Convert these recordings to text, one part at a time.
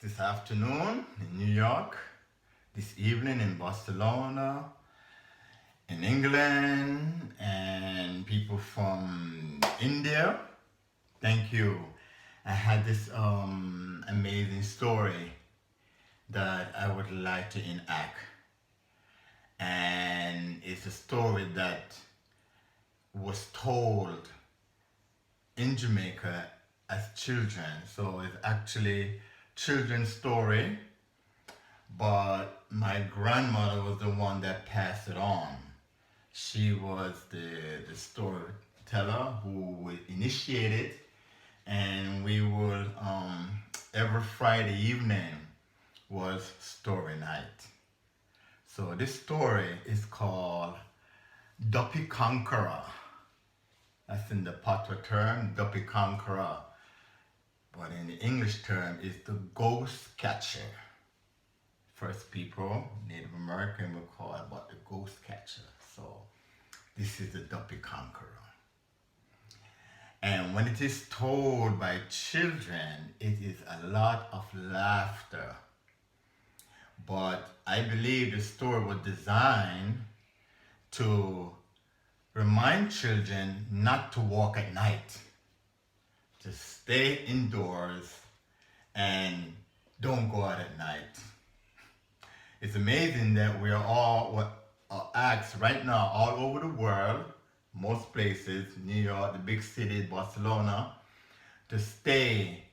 this afternoon in New York, this evening in Barcelona, in England, and people from India. Thank you. I had this amazing story that I would like to enact. And it's a story that was told in Jamaica as children. So it's actually children's story, but my grandmother was the one that passed it on. She was the storyteller who would initiate it, and we would every Friday evening was story night. So this story is called Duppy Conqueror. That's in the Patois term, Duppy Conqueror. But in the English term, is the ghost catcher. First people, Native American, would call it about the ghost catcher. So this is the Duppy Conqueror. And when it is told by children, it is a lot of laughter. But I believe the story was designed to remind children not to walk at night, to stay indoors and don't go out at night. It's amazing that we are all asked right now all over the world, most places, New York, the big city, Barcelona, to stay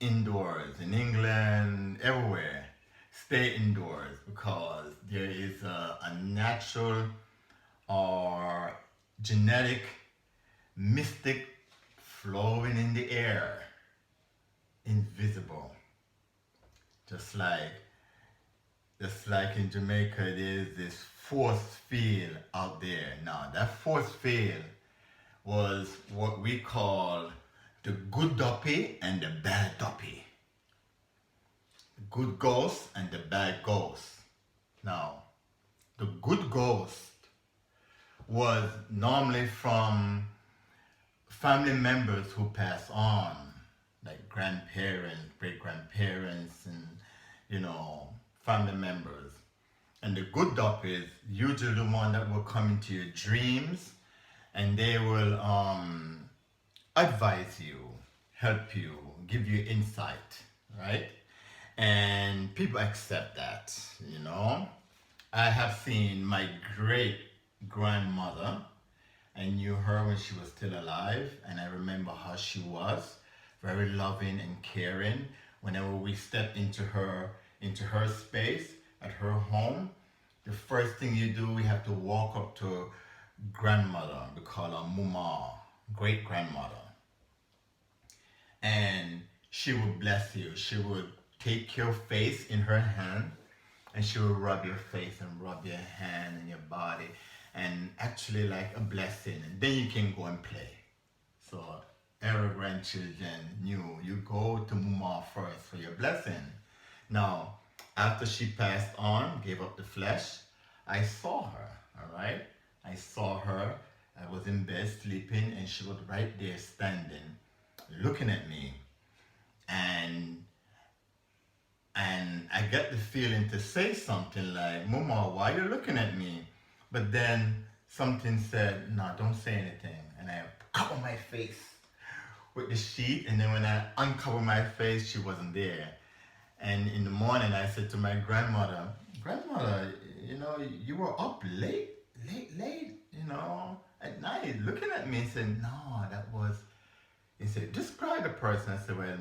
indoors. In England, everywhere, stay indoors because there is a natural or genetic mystic flowing in the air, invisible. Just like in Jamaica, there's this force field out there. Now, that force field was what we call the good duppy and the bad duppy. The good ghost and the bad ghost. Now, the good ghost was normally from family members who pass on, like grandparents, great-grandparents, and family members. And the good duppy is usually the one that will come into your dreams, and they will advise you, help you, give you insight, right? And people accept that, I have seen my great-grandmother. I knew her when she was still alive, and I remember how she was, very loving and caring. Whenever we stepped into her space at her home, the first thing you do, we have to walk up to grandmother. We call her Mama, great-grandmother. And she would bless you. She would take your face in her hand, and she would rub your face and rub your hand and your body, and actually like a blessing, and then you can go and play. So every grandchildren knew you go to Mama first for your blessing. Now, after she passed on, gave up the flesh, I saw her, all right? I saw her. I was in bed sleeping, and she was right there standing, looking at me. And I got the feeling to say something like, Mama, why are you looking at me? But then something said, no, don't say anything. And I cover my face with the sheet, and then when I uncovered my face, she wasn't there. And in the morning, I said to my grandmother, Grandmother, you were up late, at night, looking at me. He said, no, he said, describe the person. I said, well,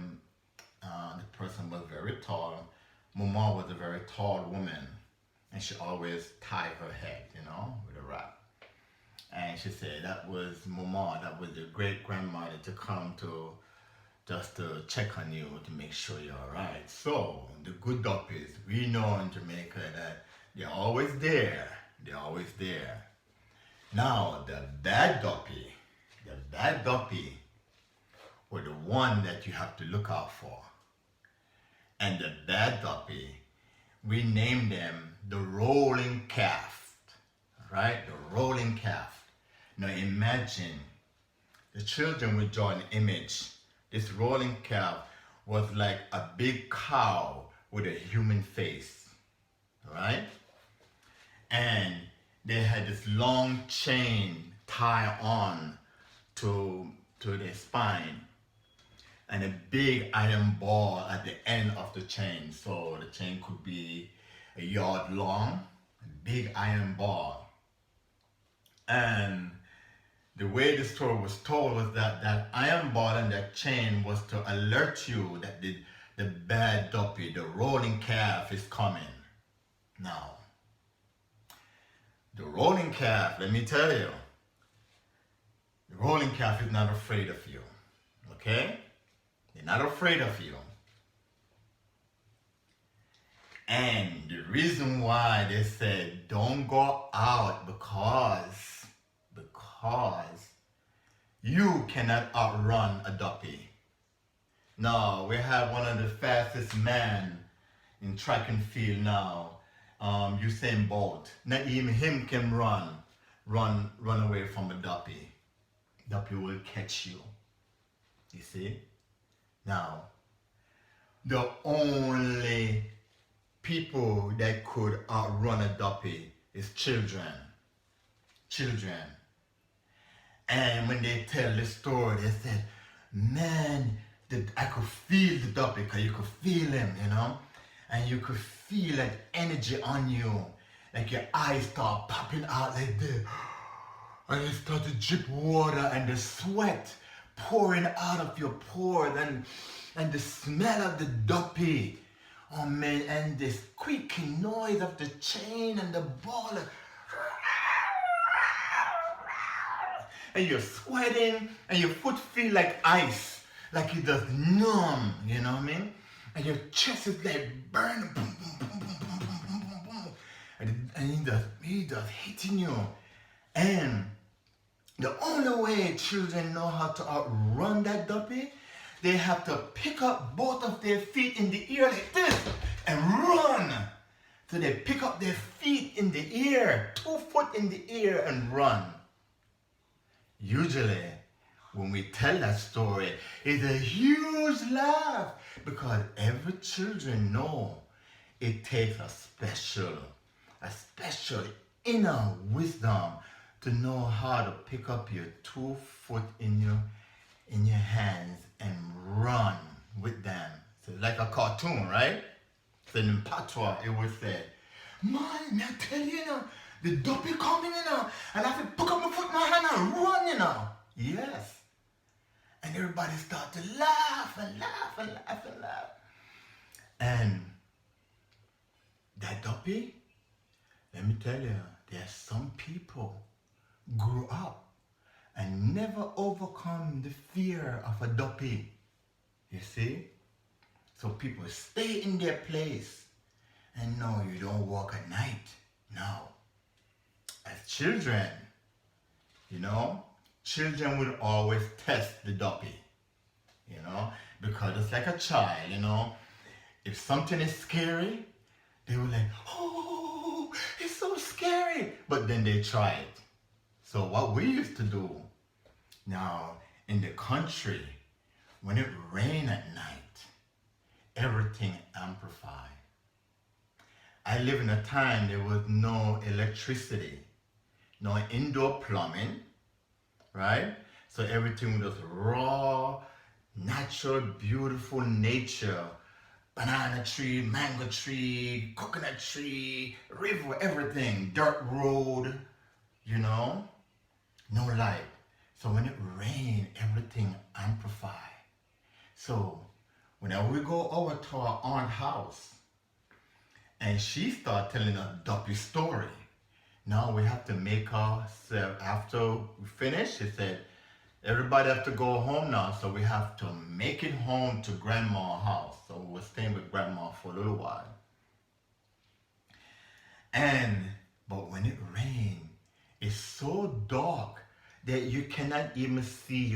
the person was very tall. Mama was a very tall woman, and she always tied her head, with a wrap. And she said that was Mama, that was your great-grandmother to come to just to check on you to make sure you're all right. So the good duppies, we know in Jamaica that they're always there. They're always there. Now the bad duppy were the one that you have to look out for. And the bad duppy, we named them the Rolling Calf, right? The Rolling Calf. Now imagine the children will draw an image. This rolling calf was like a big cow with a human face, right? And they had this long chain tied on to their spine, and a big iron ball at the end of the chain. So the chain could be a yard long, a big iron ball. And the way the story was told was that that iron ball and that chain was to alert you that the bad duppy, the rolling calf, is coming. Now, the rolling calf, let me tell you, the rolling calf is not afraid of you. Okay? They're not afraid of you. And the reason why they said don't go out because you cannot outrun a duppy. Now, we have one of the fastest men in track and field now, Usain Bolt. Not even him can run away from a duppy. Duppy will catch you. You see? Now, the only people that could outrun a duppy is children. Children. And when they tell the story, they said, man, I could feel the duppy, because you could feel him, you know? And you could feel that energy on you. Like your eyes start popping out like this. And you start to drip water and the sweat pouring out of your pores, and the smell of the duppy. Oh man, and this squeaking noise of the chain and the ball. And you're sweating and your foot feel like ice, like it does numb, you know what I mean? And your chest is like burning, boom, boom, boom, boom, boom, boom, boom, boom, boom. And he does hitting you. And the only way children know how to outrun that duppy, they have to pick up both of their feet in the air like this and run. So they pick up their feet in the air, 2 foot in the air, and run. Usually, when we tell that story, it's a huge laugh because every children know it takes a special inner wisdom to know how to pick up your 2 foot in your hands and run with them. So like a cartoon, right? So in patois, it would say, man, I tell you now, the duppy coming, you know, and I have to pick up my foot in my hand and run, you know. Yes. And everybody start to laugh and laugh and laugh and laugh. And that duppy, let me tell you, there's some people grew up and never overcome the fear of a duppy. You see? So people stay in their place. And no, you don't walk at night. No. As children, you know, children will always test the duppy. You know, because it's like a child, you know. If something is scary, they will like, oh, it's so scary. But then they try it. So what we used to do, now in the country, when it rained at night, everything amplified. I live in a time there was no electricity, no indoor plumbing, right? So everything was raw, natural, beautiful nature. Banana tree, mango tree, coconut tree, river, everything, dirt road, you know, no light. So when it rained, everything amplified. So whenever we go over to our aunt's house, and she started telling a duppy story, now we have to make ourselves, after we finish, she said, everybody have to go home now, so we have to make it home to grandma's house. So we were staying with grandma for a little while. But when it rained, it's so dark that you cannot even see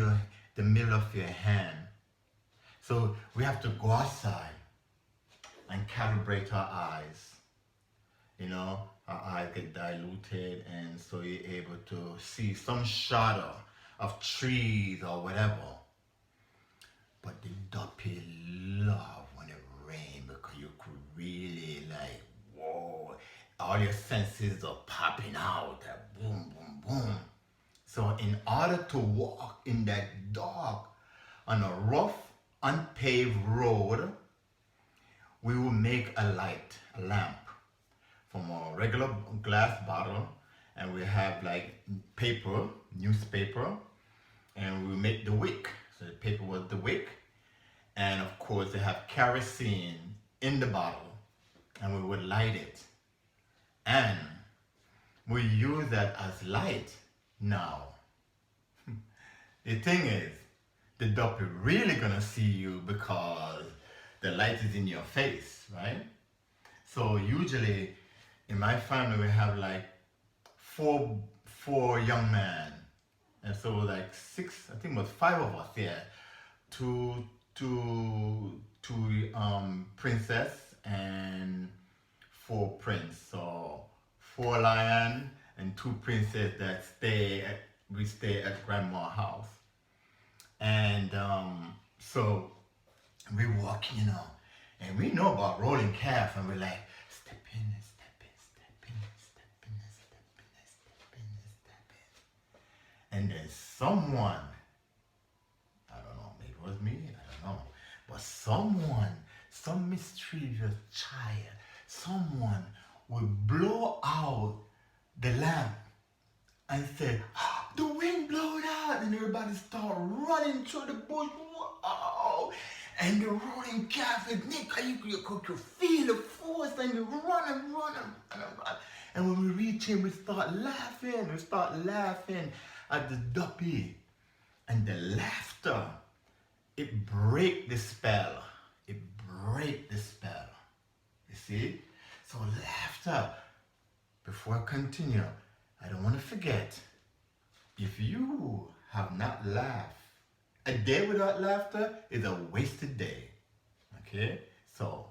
the middle of your hand. So we have to go outside and calibrate our eyes. You know, our eyes get diluted, and so you're able to see some shadow of trees or whatever. But the duppy love when it rained because you could really like, whoa, all your senses are popping out, that boom, boom, boom. So in order to walk in that dark, on a rough, unpaved road, we will make a light, a lamp, from a regular glass bottle, and we have like paper, newspaper, and we make the wick. So the paper was the wick, and of course they have kerosene in the bottle, and we would light it, and we use that as light. Now, the thing is, the duppy really gonna see you because the light is in your face, right? So usually in my family we have like four young men, and so like six, I think it was five of us here, two princess and four prince. So four lion and two princess that we stay at grandma's house. And so we walk, and we know about Rolling Calves, and we're like, step in, step in, step in, step in, step in, step in, step in. And then someone, I don't know, maybe it was me, I don't know, but some mischievous child, someone would blow out the lamp and say, the wind blowed out, and everybody start running through the bush. Wow! And the Rolling Calves, you could feel the force, and you run and run and run. And when we reach him, we start laughing. We start laughing at the duppy. And the laughter, it break the spell. It break the spell. You see? So laughter. Before I continue, I don't want to forget, if you have not laughed, a day without laughter is a wasted day. Okay? So,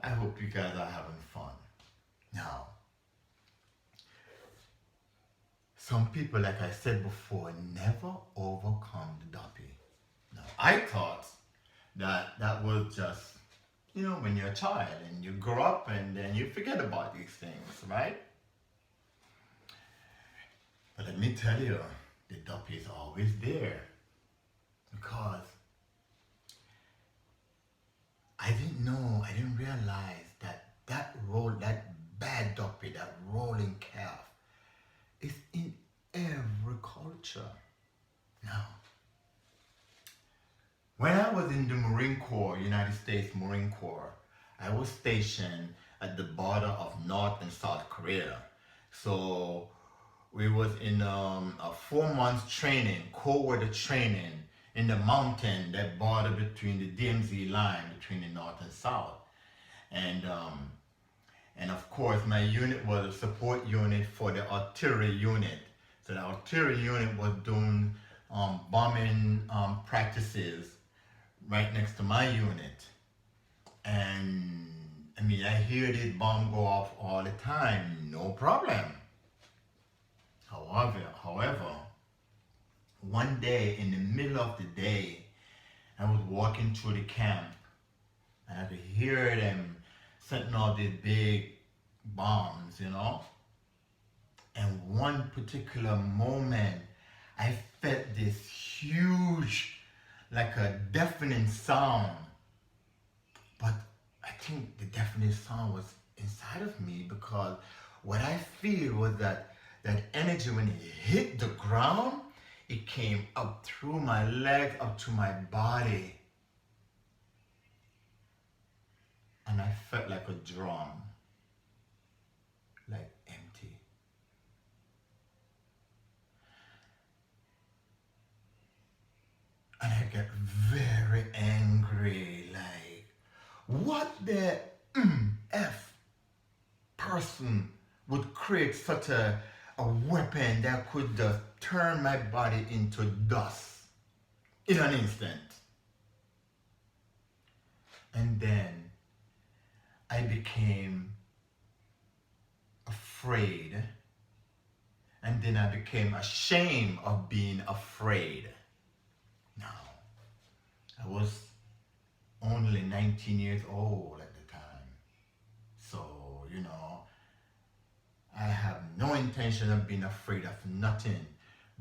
I hope you guys are having fun. Now, some people, like I said before, never overcome the duppy. Now, I thought that was just, when you're a child and you grow up and then you forget about these things, right? But let me tell you, the duppy is always there, because I didn't realize that bad duppy, that rolling calf, is in every culture. Now, when I was in the Marine Corps, United States Marine Corps, I was stationed at the border of North and South Korea. So we was in a 4 months training, cold weather training in the mountain that border between the DMZ line between the North and South. And of course my unit was a support unit for the artillery unit. So the artillery unit was doing bombing practices right next to my unit. And I hear this bomb go off all the time, no problem. However, one day in the middle of the day, I was walking through the camp, and I could hear them setting off these big bombs, And one particular moment, I felt this huge, like a deafening sound. But I think the deafening sound was inside of me, because what I feel was that energy, when it hit the ground, it came up through my legs, up to my body. And I felt like a drum, like empty. And I get very angry, like, what the F person would create such a weapon that could just turn my body into dust in an instant? And then I became afraid, and then I became ashamed of being afraid. Now, I was only 19 years old at the time. So, I have no intention of being afraid of nothing.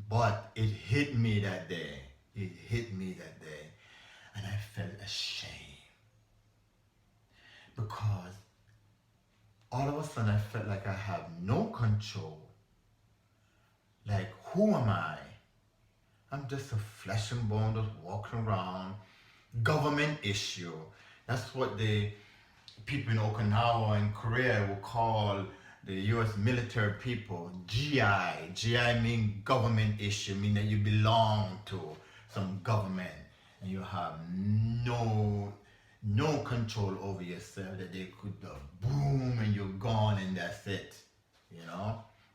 But it hit me that day. It hit me that day. And I felt ashamed. Because all of a sudden I felt like I have no control. Like, who am I? I'm just a flesh and bone just walking around. Government issue. That's what the people in Okinawa and Korea will call the US military people GI. GI means government issue, mean that you belong to some government and you have no control over yourself, that they could boom and you're gone and that's it.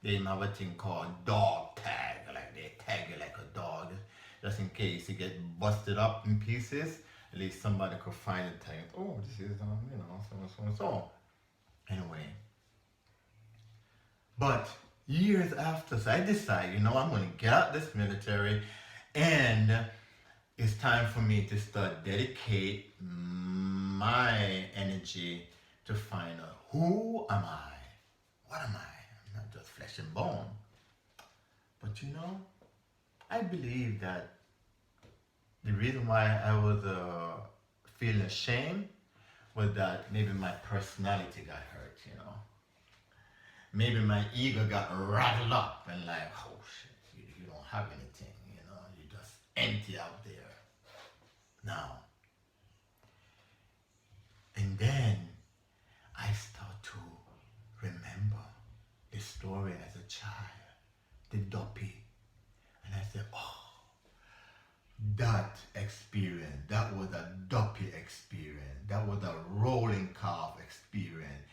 They even have a thing called dog tag, like they tag you like a dog just in case you get busted up in pieces. At least somebody could find it and oh, this is so and so. Anyway, but years after, so I decided, I'm going to get out this military, and it's time for me to start dedicate my energy to find out who am I, what am I? I'm not just flesh and bone. But I believe that the reason why I was feeling ashamed was that maybe my personality got hurt, Maybe my ego got rattled up and like, oh shit, you don't have anything, you're just empty out there. Now, and then I start to remember the story as a child, the duppy. And I said, oh, that experience, that was a duppy experience, that was a Rolling Calves experience.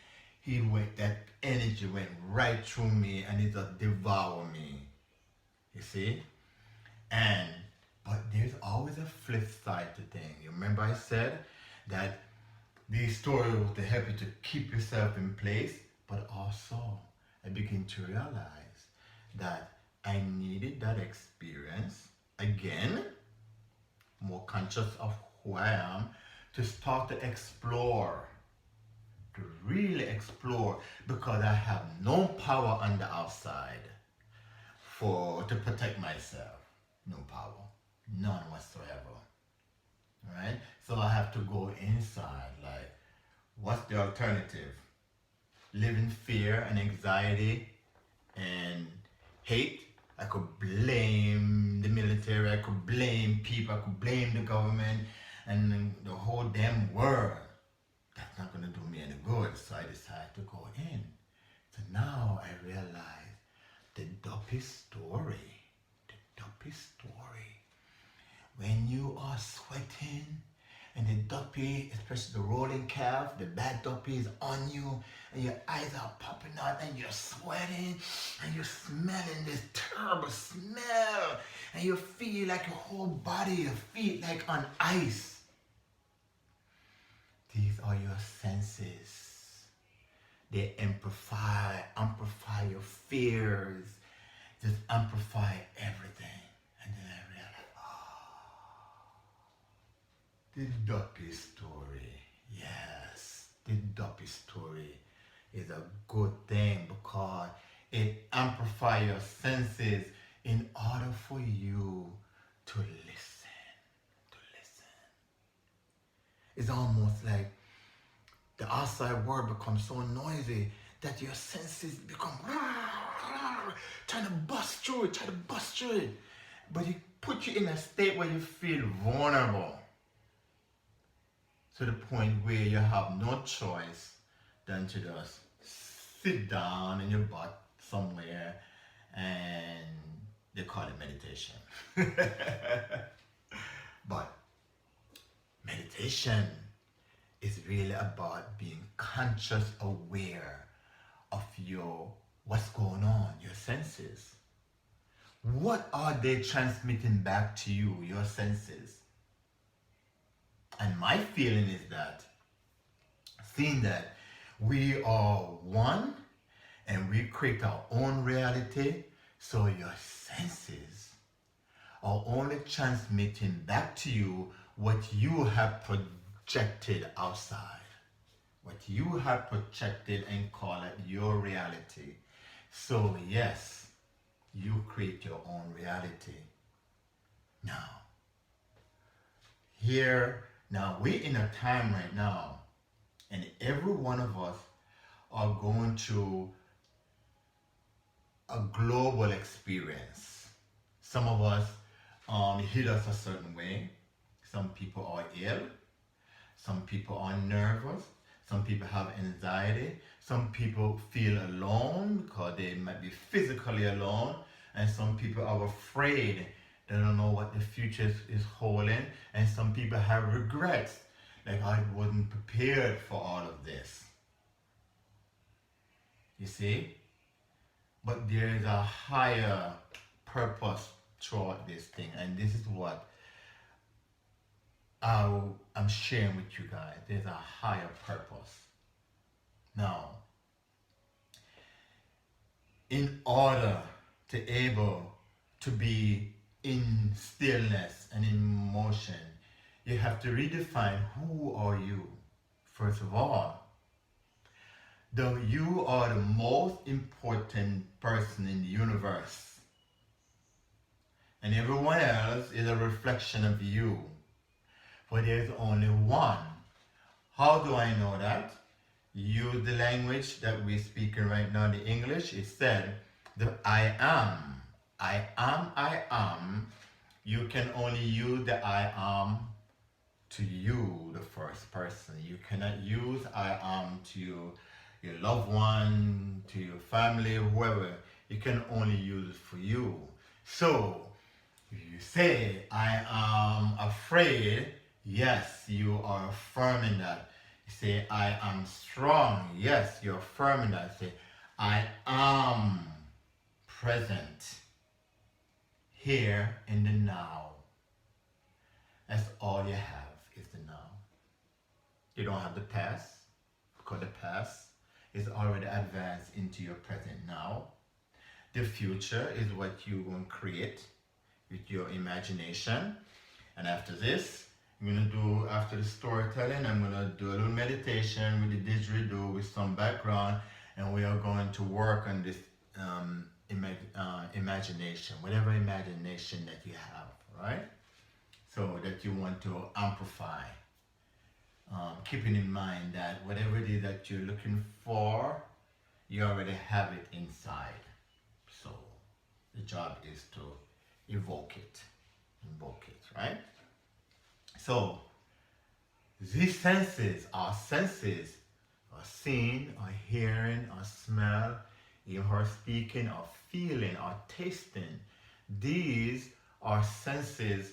That energy went right through me and it just devoured me. You see? But there's always a flip side to things. You remember I said that these stories were to help you to keep yourself in place, but also I began to realize that I needed that experience again, more conscious of who I am, to start to explore, to really explore, because I have no power on the outside to protect myself. No power, none whatsoever. Right? So I have to go inside, like, what's the alternative? Live in fear and anxiety and hate? I could blame the military, I could blame people, I could blame the government and the whole damn world. That's not going to do me any good, so I decided to go in. So now I realize the duppy story. When you are sweating and the duppy, especially the rolling calf, the bad duppy is on you and your eyes are popping out and you're sweating and you're smelling this terrible smell and you feel like your whole body, your feet like on ice. These are your senses. They amplify your fears, just amplify everything. And then I realized, the duppy story, yes, the duppy story is a good thing because it amplifies your senses in order for you to listen. It's almost like the outside world becomes so noisy that your senses become trying to bust through it. But it puts you in a state where you feel vulnerable to the point where you have no choice than to just sit down in your butt somewhere, and they call it meditation. But meditation is really about being conscious, aware of what's going on, your senses. What are they transmitting back to you, your senses? And my feeling is that, seeing that we are one and we create our own reality, so your senses are only transmitting back to you what you have projected outside, what you have projected and call it your reality. So yes, you create your own reality. Now we're in a time right now, and every one of us are going through a global experience. Some of us hit us a certain way. Some people are ill. Some people are nervous. Some people have anxiety. Some people feel alone because they might be physically alone. And some people are afraid. They don't know what the future is holding. And some people have regrets. Like, I wasn't prepared for all of this. You see? But there is a higher purpose throughout this thing. And this is what I'm sharing with you guys. There's a higher purpose. Now, in order to able to be in stillness and in motion, you have to redefine who are you. First of all, though you are the most important person in the universe, and everyone else is a reflection of you. For there is only one. How do I know that? Use the language that we're speaking right now, the English. It said, the I am. I am, I am. You can only use the I am to you, the first person. You cannot use I am to your loved one, to your family, whoever. You can only use it for you. So, if you say, I am afraid, yes, you are affirming that. You say, I am strong, yes, you're affirming that. Say, I am present here in the now. That's all you have is the now. You don't have the past, because the past is already advanced into your present now. The future is what you're going to create with your imagination. And after this, I'm going to do, after the storytelling, I'm going to do a little meditation with the didgeridoo with some background, and we are going to work on this imagination, whatever imagination that you have, right? So that you want to amplify. Keeping in mind that whatever it is that you're looking for, you already have it inside. So the job is to invoke it, right? So these senses, our seeing, our hearing, our smell, even our speaking, our feeling, our tasting. These are senses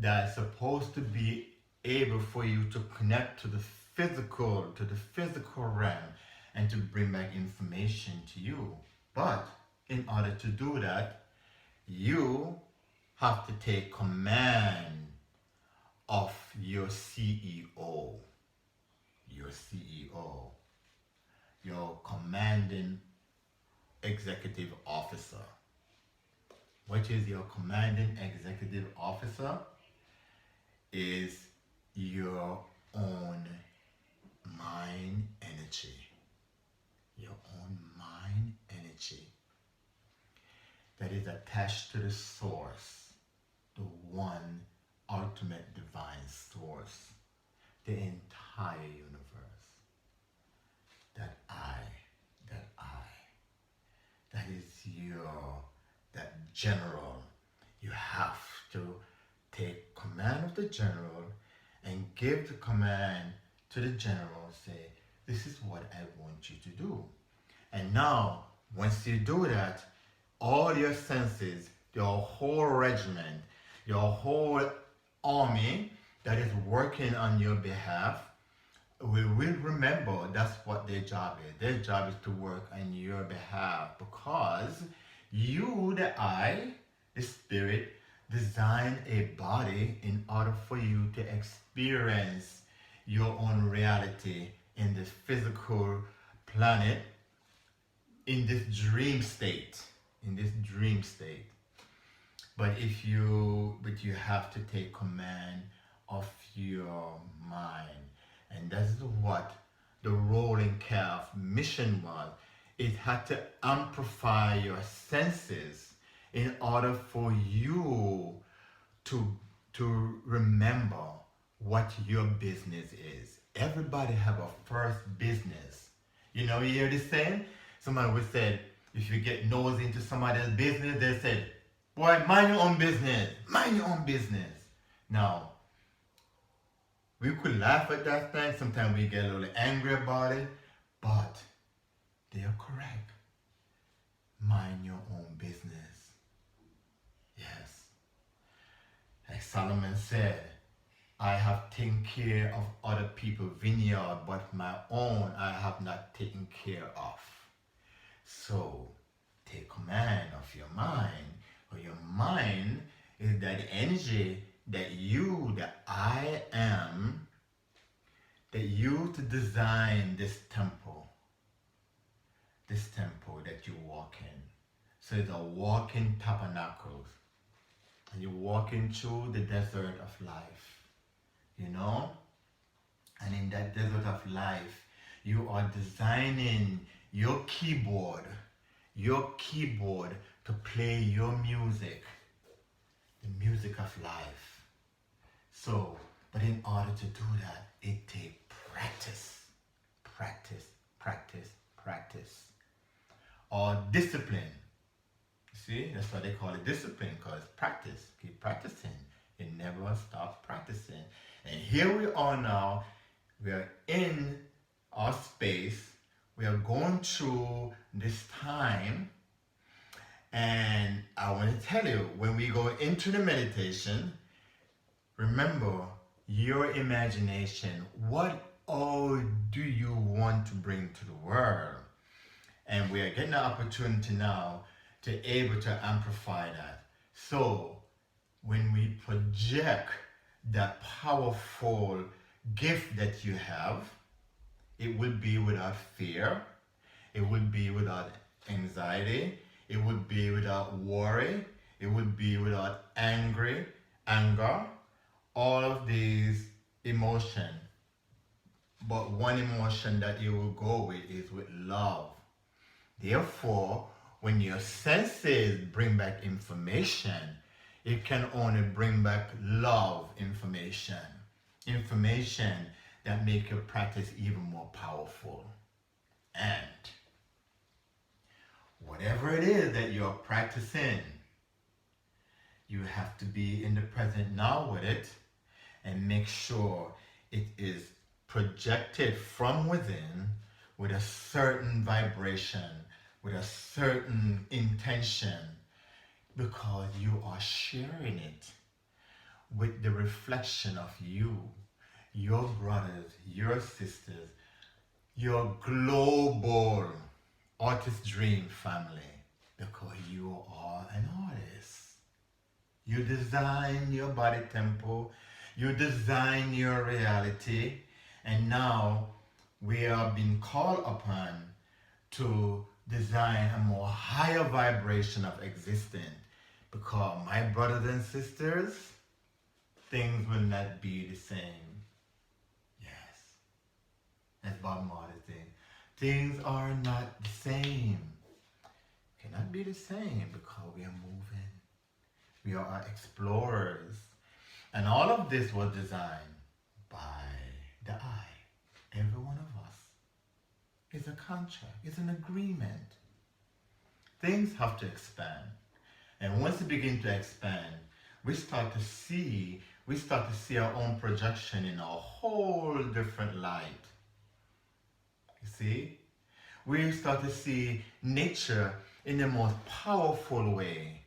that are supposed to be able for you to connect to the physical realm and to bring back information to you. But in order to do that, you have to take command of your CEO, your commanding executive officer. What is your commanding executive officer? Is your own mind energy. Your own mind energy that is attached to the source, the one ultimate divine source, the entire universe. That is that general. You have to take command of the general and give the command to the general. Say, this is what I want you to do. And now, once you do that, all your senses, your whole regiment, your whole army that is working on your behalf will remember that's what their job is. Their job is to work on your behalf, because you, the I, the spirit, design a body in order for you to experience your own reality in this physical planet, in this dream state. But you have to take command of your mind. And that's what the Rolling Calf mission was. It had to amplify your senses in order for you to remember what your business is. Everybody have a first business. You know, you hear this saying? Somebody would say, if you get nosy into somebody's business, they said, boy, mind your own business. Mind your own business. Now, we could laugh at that thing. Sometimes we get a little angry about it. But they are correct. Mind your own business. Yes. Like Solomon said, I have taken care of other people's vineyard, but my own I have not taken care of. So, take command of your mind, for your mind is that energy that I am, that you to design this temple that you walk in. So it's a walking tabernacle. And you're walking through the desert of life, you know? And in that desert of life, you are designing your keyboard to play your music, the music of life. So, but in order to do that, it takes practice, or discipline. See, that's why they call it discipline, because practice. Keep practicing. It never stops practicing. And here we are now. We are in our space. We are going through this time. And I want to tell you, when we go into the meditation, remember your imagination. What all do you want to bring to the world? And we are getting the opportunity now to able to amplify that. So when we project that powerful gift that you have, it will be without fear, it will be without anxiety, it would be without worry, it would be without anger, all of these emotions. But one emotion that you will go with is with love. Therefore, when your senses bring back information, it can only bring back love information that make your practice even more powerful. And whatever it is that you're practicing, you have to be in the present now with it and make sure it is projected from within with a certain vibration, with a certain intention, because you are sharing it with the reflection of you, your brothers, your sisters, your global artist dream family, because you are an artist. You design your body temple, you design your reality, and now we are being called upon to design a more higher vibration of existence, because my brothers and sisters, things will not be the same. Yes, that's Bob Marley thing. Things are not the same. Cannot be the same, because we are moving. We are explorers. And all of this was designed by the I. Every one of us is a contract, it's an agreement. Things have to expand. And once they begin to expand, we start to see our own projection in a whole different light. You see? We start to see nature in the most powerful way.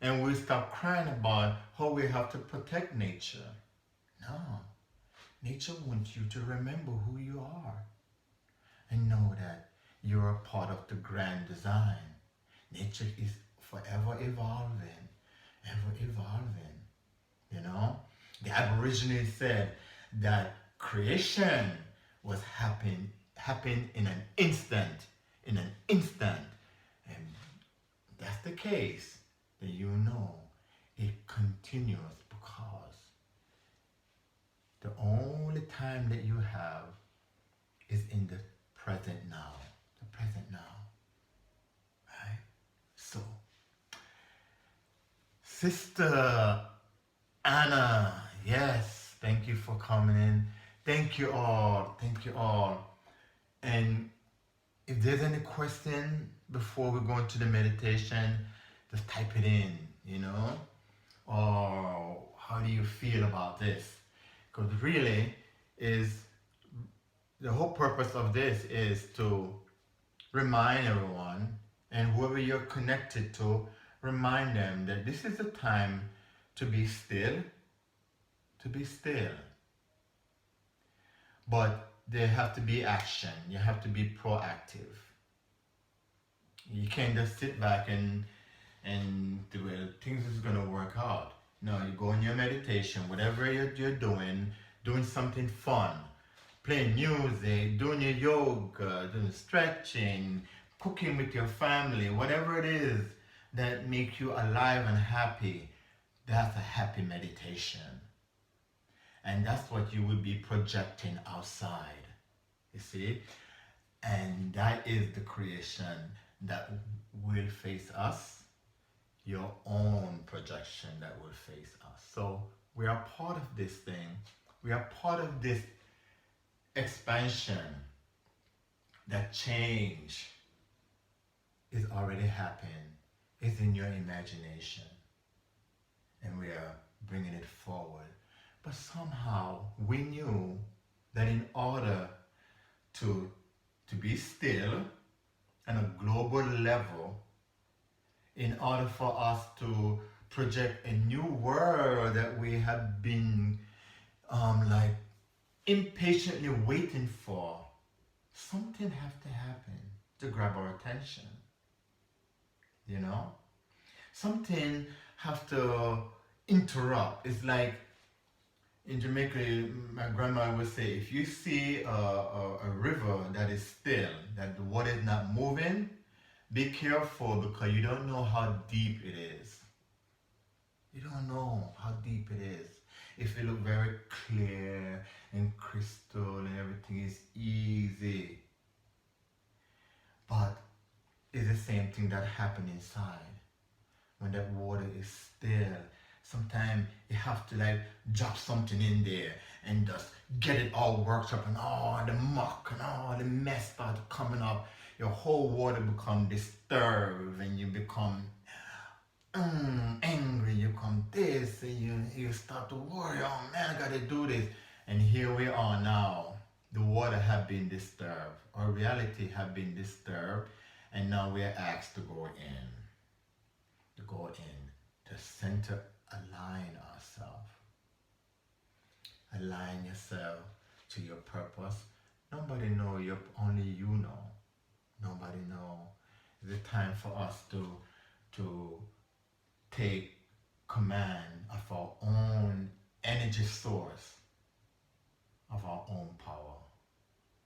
And we stop crying about how we have to protect nature. No. Nature wants you to remember who you are and know that you're a part of the grand design. Nature is forever evolving, ever evolving. You know, the Aborigines said that creation was happened in an instant, and that's the case. Then you know it continues, because The only time that you have is in the present now. The present now. Right? So, Sister Anna, yes, thank you for coming in. Thank you all. Thank you all. And if there's any question before we go into the meditation, just type it in, or how do you feel about this? Because really is the whole purpose of this is to remind everyone, and whoever you're connected to, remind them that this is a time to be still, but there have to be action. You have to be proactive. You can't just sit back and do it. Things is gonna work out. No, you go in your meditation, whatever you're doing something fun, playing music, doing your yoga, doing stretching, cooking with your family, whatever it is that makes you alive and happy, that's a happy meditation. And that's what you will be projecting outside, you see? And that is the creation that will face us, your own projection that will face us. So we are part of this thing. We are part of this expansion. That change is already happening. It's in your imagination. And we are bringing it forward. But somehow we knew that in order to be still on a global level, in order for us to project a new world that we have been impatiently waiting for, something has to happen to grab our attention. Something has to interrupt. It's like in Jamaica, my grandma would say, if you see a river that is still, that the water is not moving, be careful, because you don't know how deep it is. You don't know how deep it is. If it look very clear and crystal and everything is easy, but it's the same thing that happens inside. When that water is still, sometimes you have to drop something in there and just get it all worked up, and all the muck and all the mess starts coming up. Your whole water becomes disturbed, and you become angry. You become this, and you start to worry. Oh man, I gotta do this. And here we are now. The water have been disturbed. Our reality have been disturbed, and now we are asked to go in. To center, align ourselves. Align yourself to your purpose. Nobody know you, only you know. Nobody know. It's a time for us to take command of our own energy source, of our own power.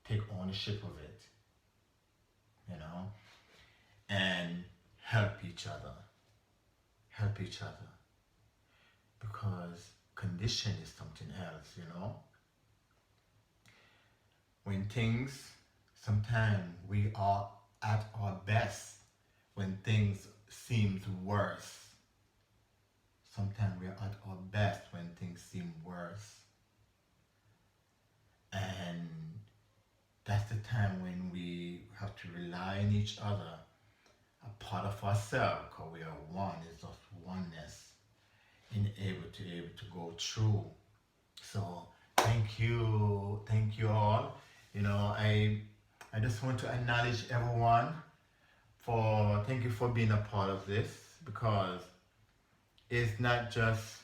Take ownership of it, and help each other. Help each other. Because condition is something else, When things, sometimes we are at our best when things seem worse. Sometimes we are at our best when things seem worse. And that's the time when we have to rely on each other, a part of ourselves, because we are one. It's just oneness, in able to go through. So thank you all. I just want to acknowledge everyone thank you for being a part of this, because it's not just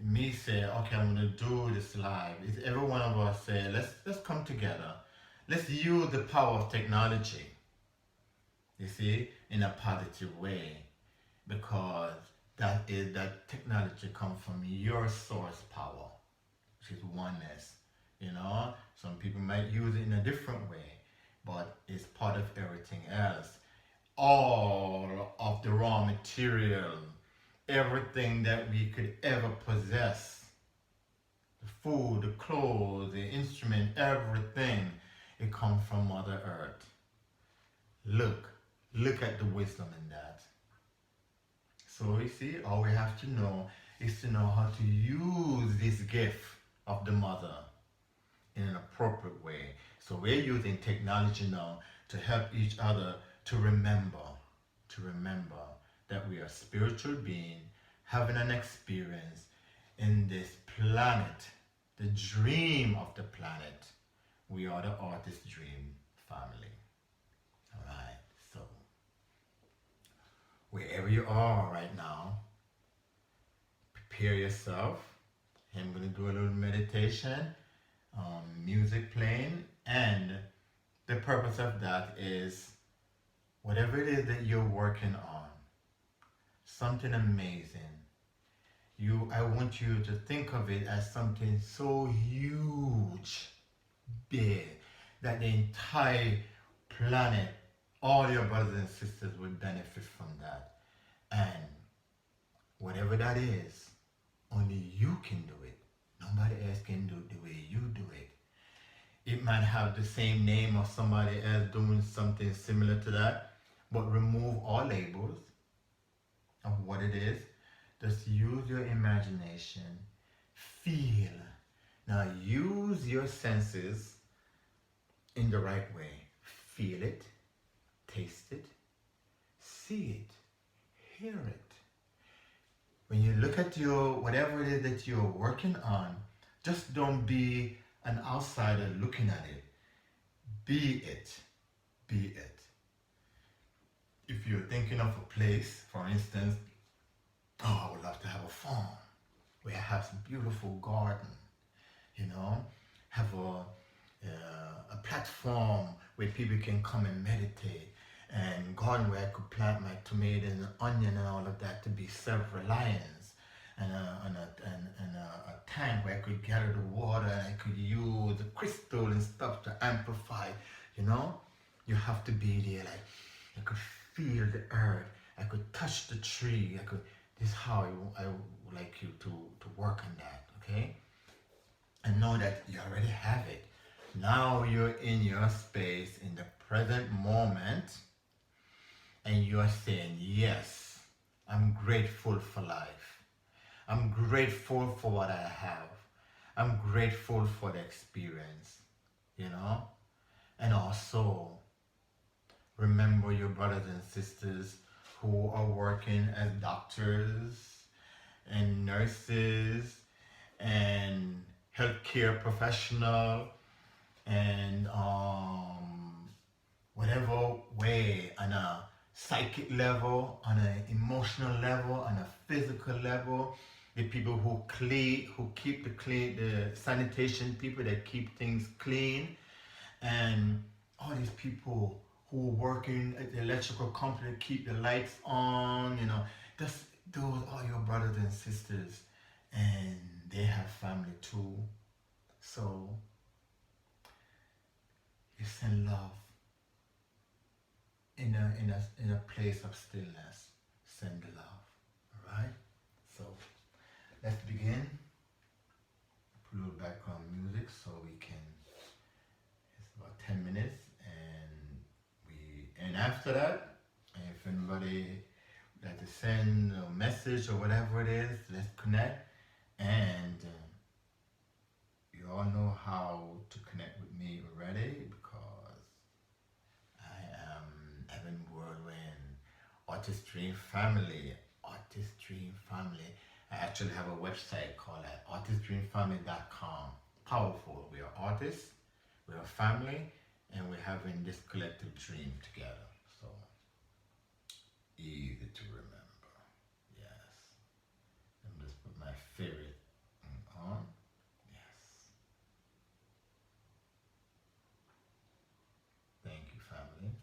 me say, okay, I'm gonna do this live. It's every one of us say, let's come together. Let's use the power of technology, you see, in a positive way, because that technology comes from your source power, which is oneness. Some people might use it in a different way, but it's part of everything else. All of the raw material, everything that we could ever possess The food, the clothes, the instrument, everything, it comes from Mother Earth. Look at the wisdom in that. So you see, all we have to know is to know how to use this gift of the mother in an appropriate way. So we're using technology now to help each other to remember that we are spiritual beings having an experience in this planet, the dream of the planet. We are the artist dream family. Alright, so wherever you are right now, prepare yourself. I'm going to do a little meditation, music playing, and the purpose of that is whatever it is that you're working on, something amazing. I want you to think of it as something so huge, big, that the entire planet, all your brothers and sisters will benefit from that. And whatever that is, only you can do it. Nobody else can do it the way you do it. It might have the same name of somebody else doing something similar to that, but remove all labels of what it is. Just use your imagination. Feel. Now use your senses in the right way. Feel it, taste it, see it, hear it. When you look at whatever it is that you're working on, just don't be an outsider looking at it. Be it. Be it. If you're thinking of a place, for instance, oh, I would love to have a farm where I have some beautiful garden, have a platform where people can come and meditate, and garden where I could plant my tomatoes and onion and all of that to be self-reliance, and a tank where I could gather the water and I could use the crystal and stuff to amplify, You have to be there, like, I could feel the earth, I could touch the tree, this is how I would like you to work on that, okay? And know that you already have it. Now you're in your space, in the present moment, and you are saying, yes, I'm grateful for life. I'm grateful for what I have. I'm grateful for the experience, And also, remember your brothers and sisters who are working as doctors and nurses and healthcare professional and whatever way, on a psychic level, on an emotional level, on a physical level, the people who keep the sanitation people that keep things clean, and all these people who are working at the electrical company to keep the lights on, those are your brothers and sisters, and they have family too. So you send love in a place of stillness. Send the love. Alright? So let's begin. Put a little background music so we can, it's about 10 minutes, and after that, if anybody would like to send a message or whatever it is, let's connect. And you all know how to connect with me already, because I am Evan Worldwind, Artist Dream Family. Artist Dream Family. I actually have a website called artistdreamfamily.com. Powerful. We are artists, we are family, and we're having this collective dream together. So easy to remember. Yes. Let me just put my favorite on. Yes. Thank you, family.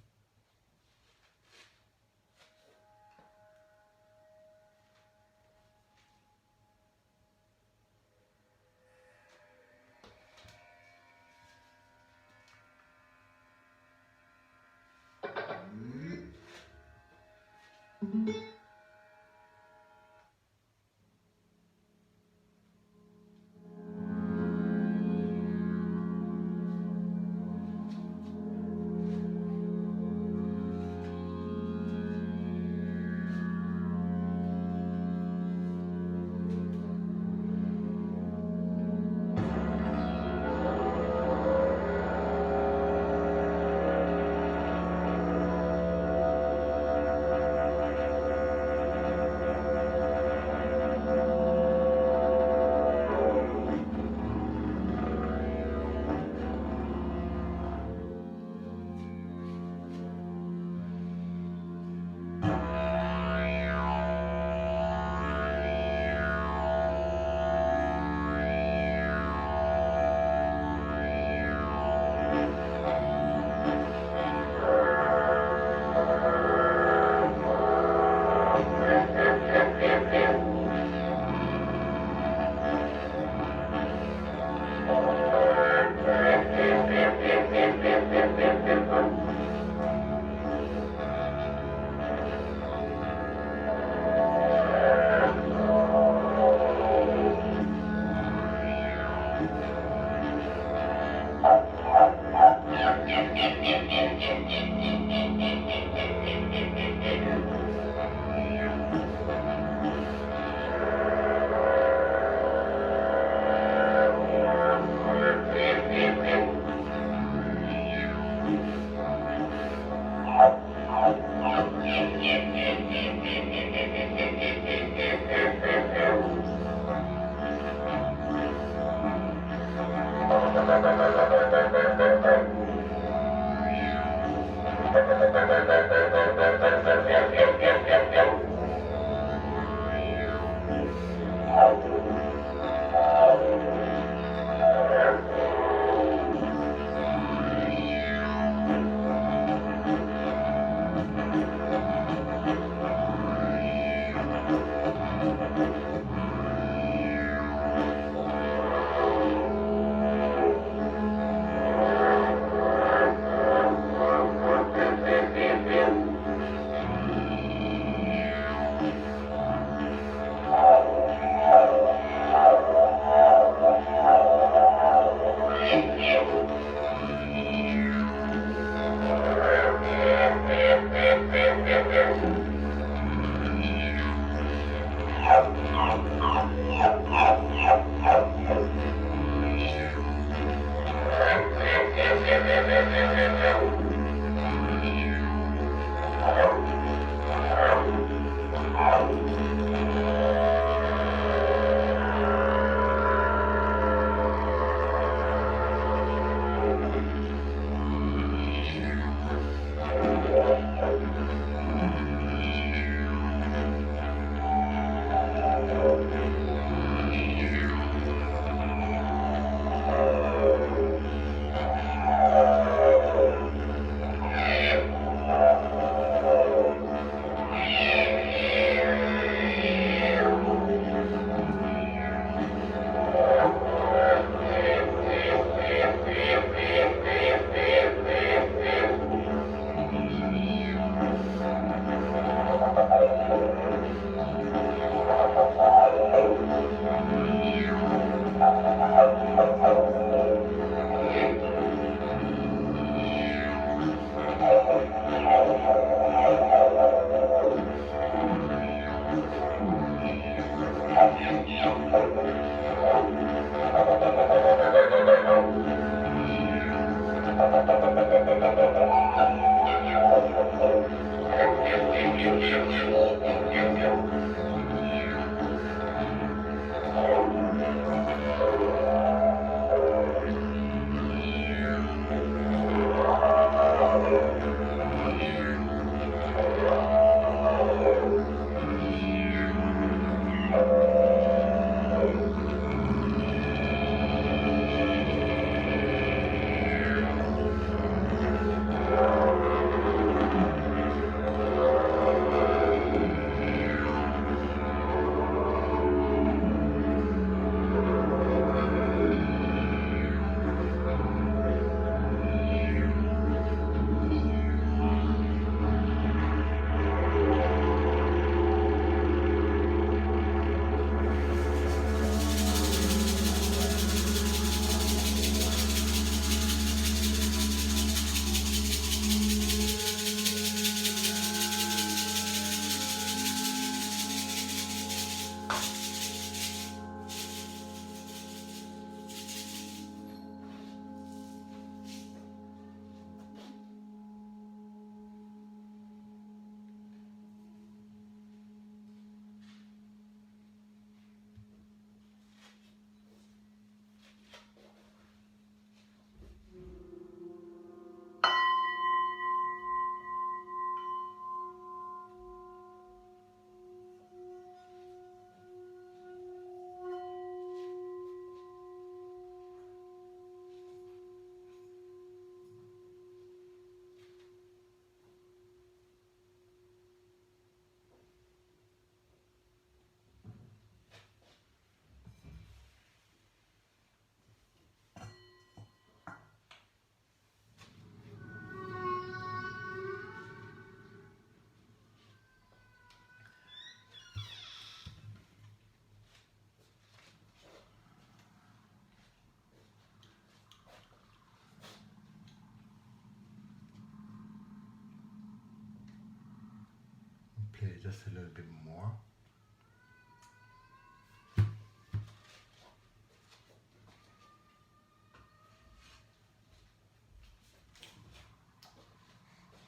Play just a little bit more.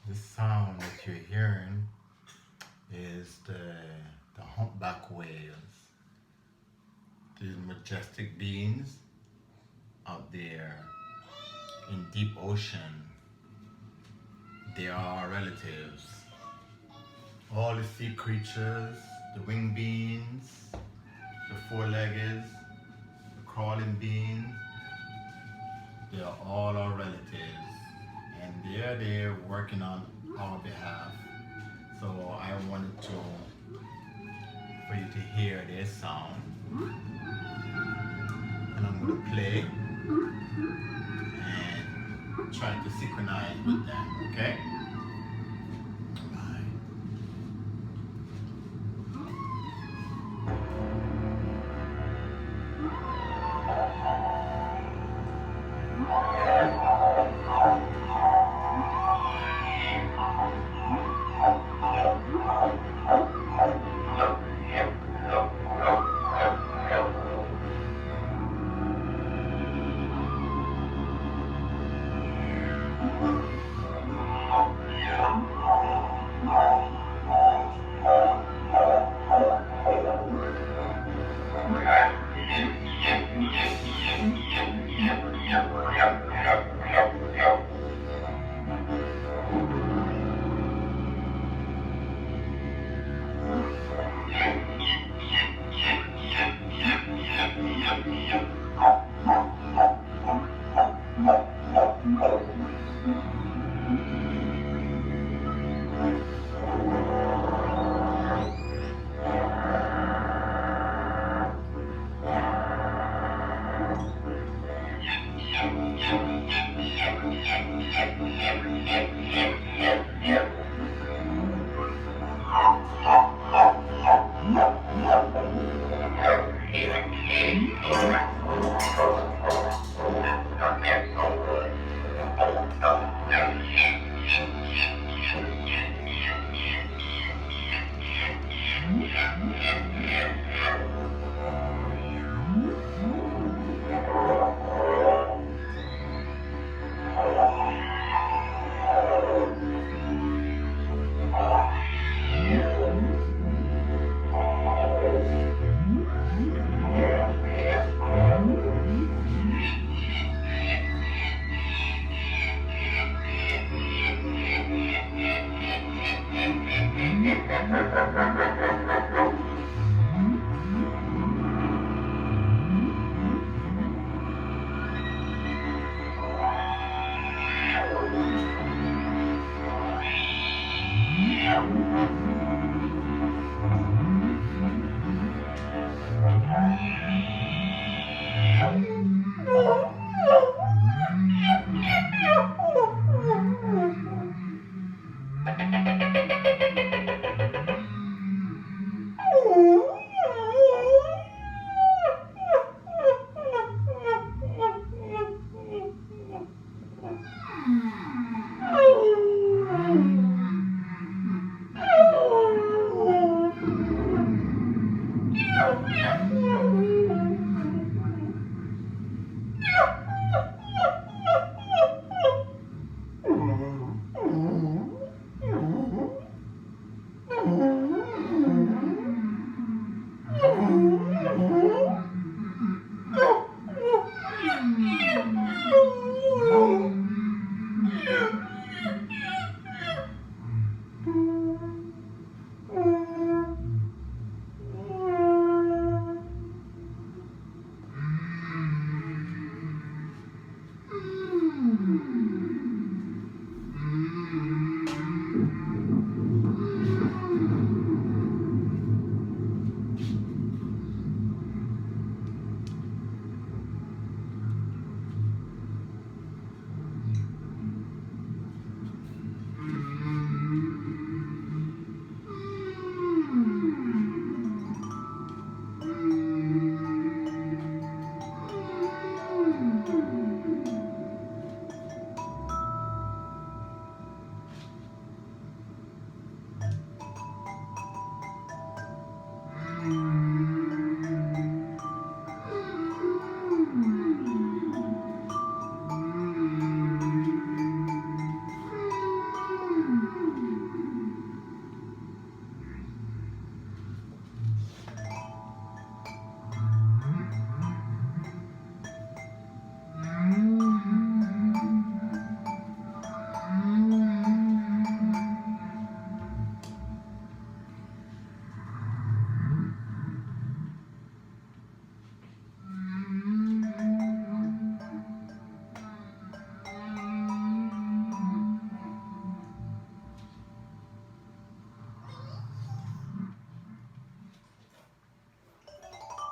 The sound that you're hearing is the humpback whales, these majestic beings out there in deep ocean, They are relatives. All the sea creatures, the winged beings, the four-leggeds, the crawling beings, they are all our relatives. And they're there working on our behalf. So I wanted for you to hear their sound. And I'm going to play and try to synchronize with them, okay?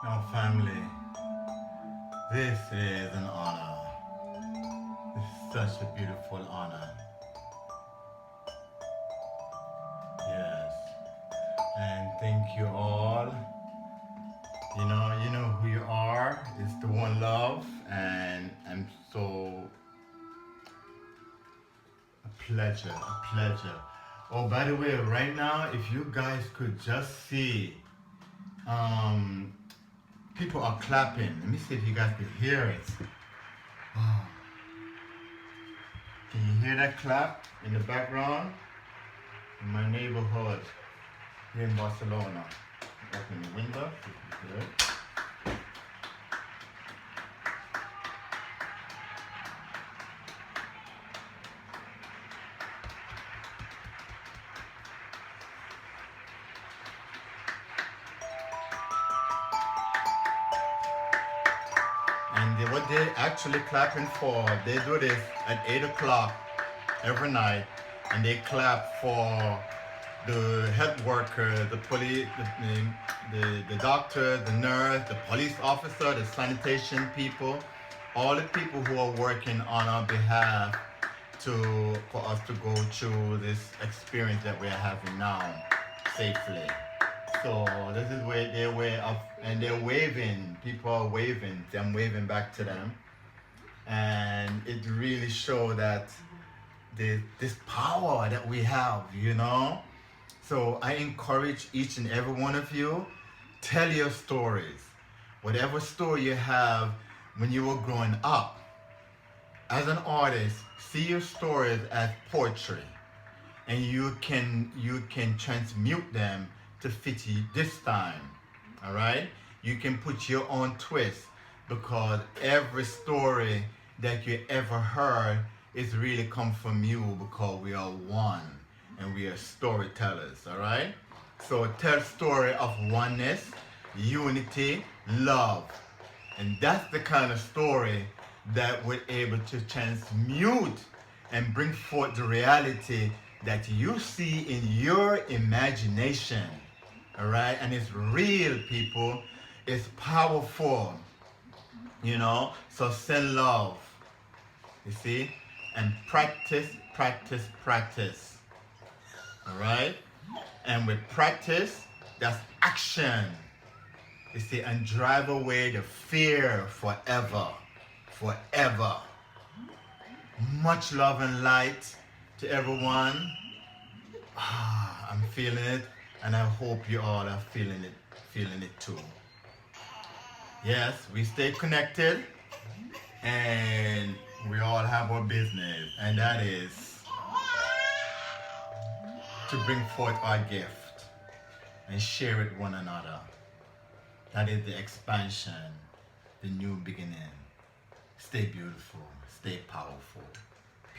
Now family, this is an honor. This is such a beautiful honor. Yes. And thank you all. You know who you are. It's the one love, and I'm so a pleasure. Oh, by the way, right now, if you guys could just see, people are clapping. Let me see if you guys can hear it. Oh. Can you hear that clap in the background? In my neighborhood here in Barcelona. Open the window. Good. And what they actually clapping for, they do this at 8 o'clock every night, and they clap for the health worker, the police, the doctor, the nurse, the police officer, the sanitation people, all the people who are working on our behalf for us to go through this experience that we're having now safely. So this is where their way of, and they're waving, people are waving, I'm waving back to them. And it really shows that this power that we have, So I encourage each and every one of you, tell your stories. Whatever story you have when you were growing up. As an artist, see your stories as poetry. And you can transmute them to fit you this time. All right? You can put your own twist, because every story that you ever heard is really come from you, because we are one and we are storytellers. All right? So tell story of oneness, unity, love. And that's the kind of story that we're able to transmute and bring forth the reality that you see in your imagination. All right? And it's real, people. It's powerful. So send love. You see? And practice. All right? And with practice, that's action. You see? And drive away the fear forever. Much love and light to everyone. I'm feeling it, and I hope you all are feeling it too. Yes, we stay connected, and we all have our business, and that is to bring forth our gift and share it with one another. That is the expansion, the new beginning. Stay beautiful, stay powerful.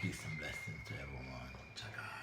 Peace and blessings to everyone. Chaka.